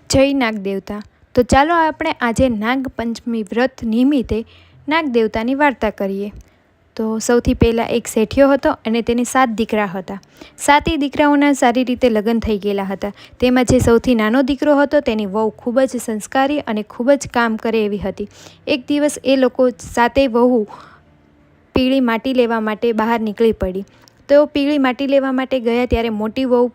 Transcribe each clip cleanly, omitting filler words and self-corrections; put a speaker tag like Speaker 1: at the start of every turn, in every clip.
Speaker 1: જય નાગદેવતા। તો ચાલો આપણે આજે નાગપંચમી વ્રત નિમિત્તે નાગદેવતાની વાર્તા કરીએ। તો સૌથી પહેલાં એક શેઠિયો હતો અને તેને 7 દીકરા હતા। 7 દીકરાઓના સારી રીતે લગ્ન થઈ ગયેલા હતા। તેમાં જે સૌથી નાનો દીકરો હતો તેની વહુ ખૂબ જ સંસ્કારી અને ખૂબ જ કામ કરે એવી હતી। એક દિવસ એ લોકો 7 વહુ પીળી માટી લેવા માટે બહાર નીકળી પડી। તો પીળી માટી લેવા માટે ગયા ત્યારે મોટી વહુ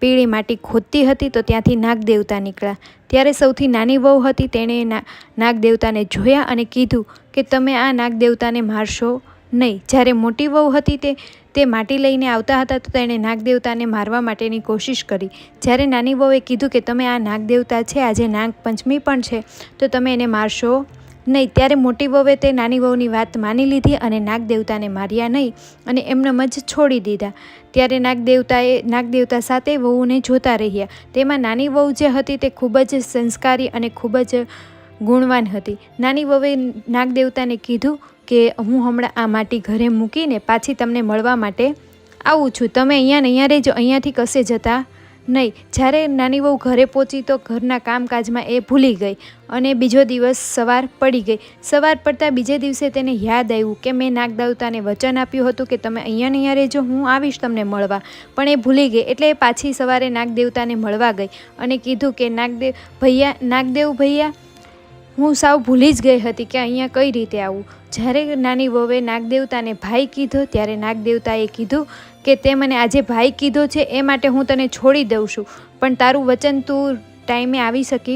Speaker 1: પીળી માટી ખોદતી હતી તો ત્યાંથી નાગદેવતા નીકળ્યા। ત્યારે સૌથી નાની વહુ હતી તેણે નાગદેવતાને જોયા અને કીધું કે તમે આ નાગદેવતાને મારશો નહીં। જ્યારે મોટી વહુ હતી તે માટી લઈને આવતા હતા તો તેણે નાગદેવતાને મારવા માટેની કોશિશ કરી। જ્યારે નાની વહુએ કીધું કે તમે આ નાગદેવતા છે, આજે નાગપંચમી પણ છે તો તમે એને મારશો નહીં। ત્યારે મોટી વહુએ તે નાની વહુની વાત માની લીધી અને નાગદેવતાને માર્યા નહીં અને એમનેમ જ છોડી દીધા। ત્યારે નાગદેવતા 7 વહુને જોતા રહ્યા। તેમાં નાની વહુ જે હતી તે ખૂબ જ સંસ્કારી અને ખૂબ જ ગુણવાન હતી। નાની વહુએ નાગદેવતાને કીધું કે હું હમણાં આ માટી ઘરે મૂકીને પાછી તમને મળવા માટે આવું છું, તમે અહીંયા રહેજો, અહીંયાથી કશે જતા નહીં। જ્યારે નાની વહુ ઘરે પહોંચી તો ઘરના કામકાજમાં એ ભૂલી ગઈ અને બીજો દિવસ સવાર પડી ગઈ। સવાર પડતાં બીજે દિવસે તેને યાદ આવ્યું કે મેં નાગદેવતાને વચન આપ્યું હતું કે તમે અહીંયા રહેજો, હું આવીશ તમને મળવા, પણ એ ભૂલી ગઈ। એટલે એ પાછી સવારે નાગદેવતાને મળવા ગઈ અને કીધું કે નાગદેવ ભૈયા હું સાવ ભૂલી જ ગઈ હતી કે અહીંયા કઈ રીતે આવું। જ્યારે નાની વહુએ નાગદેવતાને ભાઈ કીધો ત્યારે નાગદેવતાએ કીધું કે તે મને આજે ભાઈ કીધો છે એ માટે હું તને છોડી દઉં છું, પણ તારું વચન તું ટાઈમે આવી શકી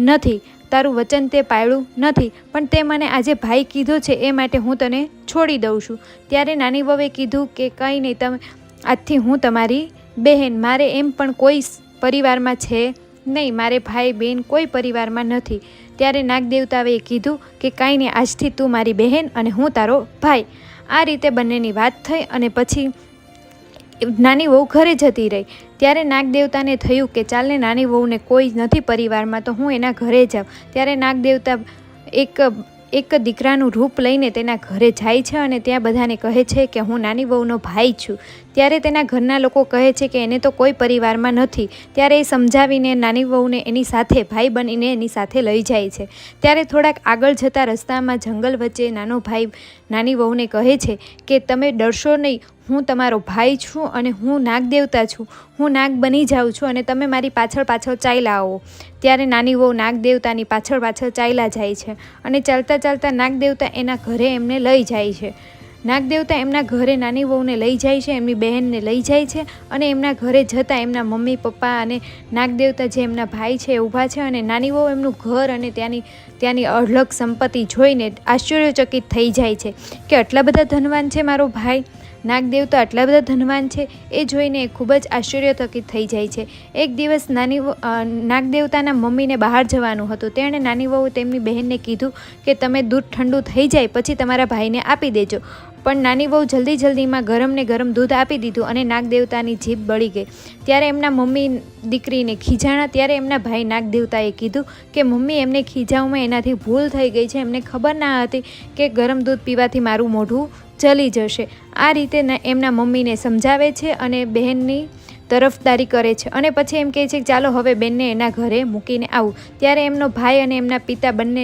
Speaker 1: નથી, તારું વચન તે પાળ્યું નથી, પણ તે મને આજે ભાઈ કીધો છે એ માટે હું તને છોડી દઉં છું। ત્યારે નાની વહુએ કીધું કે કંઈ નહીં, તમે આજથી હું તમારી બહેન, મારે એમ પણ કોઈ પરિવારમાં છે નહીં, મારે ભાઈ બહેન કોઈ પરિવારમાં નથી। ત્યારે નાગદેવતાએ કીધું કે કાંઈ નહીં, આજથી તું મારી બહેન અને હું તારો ભાઈ। આ રીતે બંનેની વાત થઈ અને પછી નાની વહુ ઘરે જતી રહી। ત્યારે નાગદેવતાને થયું કે ચાલને નાની વહુને કોઈ નથી પરિવારમાં તો હું એના ઘરે જાઉં। ત્યારે નાગદેવતા એક દીકરાનું રૂપ લઈને તેના ઘરે જાય છે અને ત્યાં બધાને કહે છે કે હું નાની વહુનો ભાઈ છું। ત્યારે તેના ઘરના લોકો કહે છે કે એને તો કોઈ પરિવારમાં નથી। ત્યારે એ સમજાવીને નાની વહુને એની સાથે ભાઈ બનીને એની સાથે લઈ જાય છે। ત્યારે થોડાક આગળ જતા રસ્તામાં જંગલ વચ્ચે નાનો ભાઈ નાની વહુને કહે છે કે તમે ડરશો નહીં, હું તમારો ભાઈ છું અને હું નાગદેવતા છું, હું નાગ બની જાઉં છું અને તમે મારી પાછળ ચાલ્યા આવો। ત્યારે નાની વહુ નાગદેવતાની પાછળ ચાલ્યા જાય છે અને ચાલતા ચાલતા નાગદેવતા એના ઘરે એમને લઈ જાય છે। નાગદેવતા એમના ઘરે નાની વહુને લઈ જાય છે, એમની બહેનને લઈ જાય છે અને એમના ઘરે જતાં એમના મમ્મી પપ્પા અને નાગદેવતા જે એમના ભાઈ છે એ ઊભા છે અને નાની વહુ એમનું ઘર અને ત્યાંની અઢળક સંપત્તિ જોઈને આશ્ચર્યચકિત થઈ જાય છે કે આટલા બધા ધનવાન છે મારો ભાઈ નાગદેવતા, આટલા બધા ધનવાન છે એ જોઈને ખૂબ જ આશ્ચર્યચકિત થઈ જાય છે। એક દિવસ નાગદેવતાના મમ્મીને બહાર જવાનું હતું। તેણે નાની વહુ તેમની બહેનને કીધું કે તમે દૂધ ઠંડુ થઈ જાય પછી તમારા ભાઈને આપી દેજો, પણ નાની વહુ જલ્દીમાં ગરમ દૂધ આપી દીધું અને નાગદેવતાની જીભ બળી ગઈ। ત્યારે એમના મમ્મી દીકરીને ખીજાણા। ત્યારે એમના ભાઈ નાગદેવતાએ કીધું કે મમ્મી એમને ખીજાવમાં એનાથી ભૂલ થઈ ગઈ છે, એમને ખબર ના હતી કે ગરમ દૂધ પીવાથી મારું મોઢું જલી જશે। આ રીતે એમના મમ્મીને સમજાવે છે અને બહેનની તરફદારી કરે છે અને પછી એમ કહે છે કે ચાલો હવે બેનને એના ઘરે મૂકીને આવું। ત્યારે એમનો ભાઈ અને એમના પિતા બંને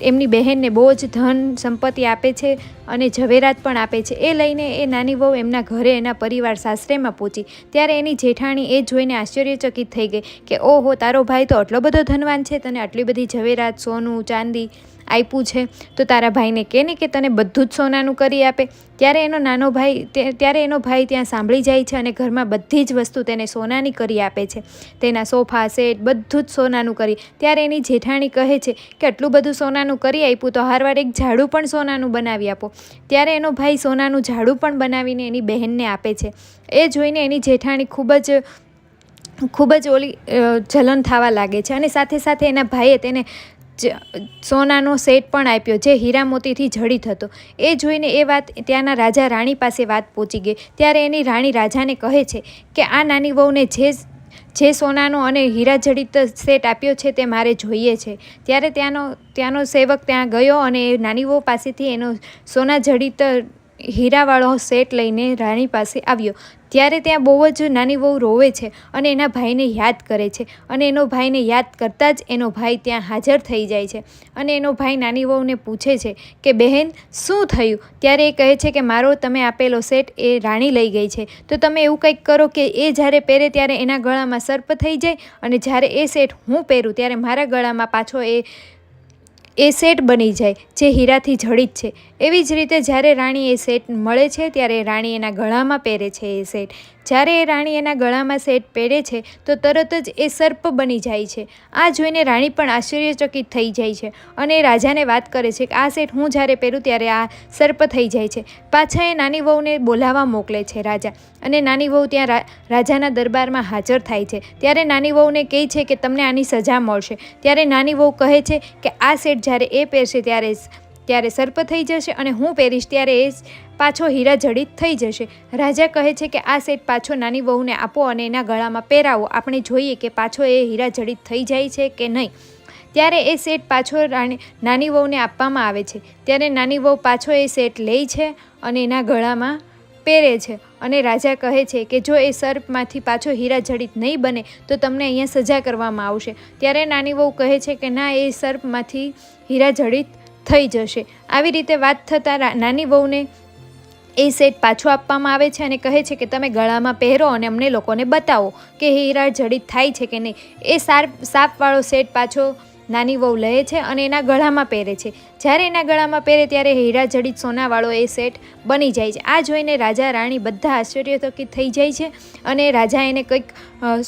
Speaker 1: એમની બહેનને બહુ જ ધન સંપત્તિ આપે છે અને ઝવેરાત પણ આપે છે। એ લઈને એ નાની વહુ એમના ઘરે એના પરિવાર સાસરેમાં પહોંચી। ત્યારે એની જેઠાણી એ જોઈને આશ્ચર્યચકિત થઈ ગઈ કે ઓહો, તારો ભાઈ તો આટલો બધો ધનવાન છે, તને આટલી બધી ઝવેરાત, સોનું, ચાંદી આપ્યું છે તો તારા ભાઈને કહે ને કે તને બધું જ સોનાનું કરી આપે। ત્યારે એનો ભાઈ ત્યાં સાંભળી જાય છે અને ઘરમાં બધી જ વસ્તુ તેને સોનાની કરી આપે છે, તેના સોફા સેટ બધું જ સોનાનું કરી। ત્યારે એની જેઠાણી કહે છે કે આટલું બધું સોનાનું કરી આપ્યું તો હારવાર એક ઝાડુ પણ સોનાનું બનાવી આપો। ત્યારે એનો ભાઈ સોનાનું ઝાડુ પણ બનાવીને એની બહેનને આપે છે। એ જોઈને એની જેઠાણી ખૂબ જ જલન થવા લાગે છે અને સાથે સાથે એના ભાઈએ તેને સોનાનો સેટ પણ આપ્યો જે હીરા મોતીથી જડિત હતો। એ જોઈને એ વાત ત્યાંના રાજા રાણી પાસે વાત પહોંચી ગઈ। ત્યારે એની રાણી રાજાને કહે છે કે આ નાની વહુને જે સોનાનો અને હીરા જડિત સેટ આપ્યો છે તે મારે જોઈએ છે। ત્યારે ત્યાંનો સેવક ત્યાં ગયો અને નાની વહુ પાસેથી એનો સોના જડિત હીરાવાળો સેટ લઈને રાણી પાસે આવ્યો। ત્યારે ત્યાં બહુ જ નાની વહુ રોવે છે અને એના ભાઈને યાદ કરે છે અને એનો ભાઈને યાદ કરતાં જ એનો ભાઈ ત્યાં હાજર થઈ જાય છે અને એનો ભાઈ નાની વહુને પૂછે છે કે બહેન શું થયું? ત્યારે એ કહે છે કે મારો તમે આપેલો સેટ એ રાણી લઈ ગઈ છે, તો તમે એવું કંઈક કરો કે એ જ્યારે પહેરે ત્યારે એના ગળામાં સર્પ થઈ જાય અને જ્યારે એ સેટ હું પહેરું ત્યારે મારા ગળામાં પાછો એ સેટ બની જાય જે હીરાથી જડિત છે. એવી જ રીતે જ્યારે રાણી એ સેટ મળે છે ત્યારે રાણી એના ગળામાં પહેરે છે એ સેટ. જ્યારે એ રાણી એના ગળામાં સેટ પહેરે છે તો તરત જ એ સર્પ બની જાય છે. આ જોઈને રાણી પણ આશ્ચર્યચકિત થઈ જાય છે અને એ રાજાને વાત કરે છે કે આ સેટ હું જ્યારે પહેરું ત્યારે આ સર્પ થઈ જાય છે. પાછા એ નાની વહુને બોલાવવા મોકલે છે રાજા અને નાની વહુ ત્યાં રાજાના દરબારમાં હાજર થાય છે. ત્યારે નાની વહુને કહે છે કે તમને આની સજા મળશે. ત્યારે નાની વહુ કહે છે કે આ સેટ જ્યારે એ પહેરશે ત્યારે સર્પ થઈ જશે અને હું પહેરીશ ત્યારે એ પાછો હીરા જડિત થઈ જશે. રાજા કહે છે કે આ સેટ પાછો નાની વહુને આપો અને એના ગળામાં પહેરાવો, આપણે જોઈએ કે પાછો એ હીરા જડિત થઈ જાય છે કે નહીં. ત્યારે એ સેટ પાછો નાની વહુને આપવામાં આવે છે. ત્યારે નાની વહુ પાછો એ સેટ લે છે અને એના ગળામાં પહેરે છે અને રાજા કહે છે કે જો એ સર્પમાંથી પાછો હીરા જડિત નહીં બને તો તમને અહીંયા સજા કરવામાં આવશે. ત્યારે નાની વહુ કહે છે કે ના, એ સર્પમાંથી હીરા જડિત થઈ જશે. આવી રીતે વાત થતાં નાની વહુને એ સેટ પાછો આપવામાં આવે છે અને કહે છે કે તમે ગળામાં પહેરો અને અમને લોકોને બતાવો કે હીરા જડિત થાય છે કે નહીં. એ સાપવાળો સેટ પાછો નાની વહુ લે છે અને એના ગળામાં પહેરે છે. જ્યારે એના ગળામાં પહેરે ત્યારે હીરા જડિત સોનાવાળો એ સેટ બની જાય છે. આ જોઈને રાજા રાણી બધા આશ્ચર્યચકિત થઈ જાય છે અને રાજા એને કંઈક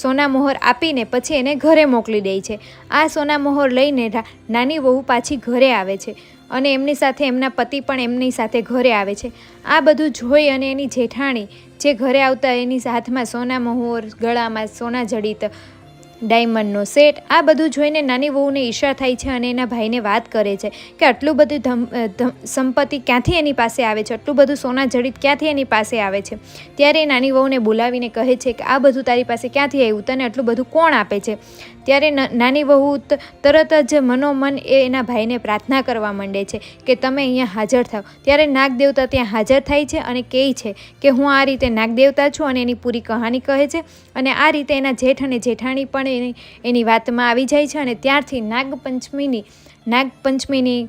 Speaker 1: સોના મોહર આપીને પછી એને ઘરે મોકલી દે છે. આ સોના મોહર લઈને નાની વહુ પાછી ઘરે આવે છે અને એમની સાથે એમના પતિ પણ એમની સાથે ઘરે આવે છે. આ બધું જોઈ અને એની જેઠાણી જે ઘરે આવતા એની હાથમાં સોના મોહર, ગળામાં સોના જડિત, ડાયમંડનો સેટ, આ બધું જોઈને નાની વહુને ઈર્ષા થાય છે અને એના ભાઈને વાત કરે છે કે આટલું બધું સંપત્તિ ક્યાંથી એની પાસે આવે છે, આટલું બધું સોના જડિત ક્યાંથી એની પાસે આવે છે. ત્યારે એ નાની વહુને બોલાવીને કહે છે કે આ બધું તારી પાસે ક્યાંથી આવ્યું, તને આટલું બધું કોણ આપે છે? ત્યારે નાની વહુ તરત જ મનોમન એના ભાઈને પ્રાર્થના કરવા માંડે છે કે તમે અહીંયા હાજર થાવ. ત્યારે નાગદેવતા ત્યાં હાજર થાય છે અને કહે છે કે હું આ રીતે નાગદેવતા છું અને એની પૂરી કહાની કહે છે અને આ રીતે એના જેઠ અને જેઠાણી પણ એની વાતમાં આવી જાય છે અને ત્યારથી નાગપંચમીની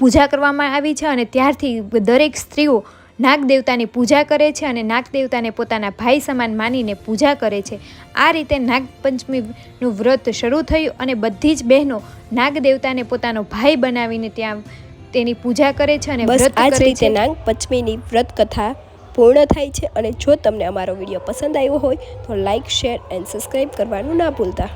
Speaker 1: પૂજા કરવામાં આવી છે અને ત્યારથી દરેક સ્ત્રીઓ નાગદેવતાની પૂજા કરે છે અને નાગદેવતાને પોતાના ભાઈ સમાન માનીને પૂજા કરે છે. આ રીતે નાગપંચમીનું વ્રત શરૂ થયું અને બધી જ બહેનો નાગદેવતાને પોતાનો ભાઈ બનાવીને ત્યાં તેની પૂજા કરે છે અને
Speaker 2: બસ આ જ રીતે નાગપંચમીની વ્રત કથા પૂર્ણ થાય છે. અને જો તમને અમારો વિડીયો પસંદ આવ્યો હોય તો લાઇક, શેર એન્ડ સબસ્ક્રાઈબ કરવાનું ના ભૂલતા.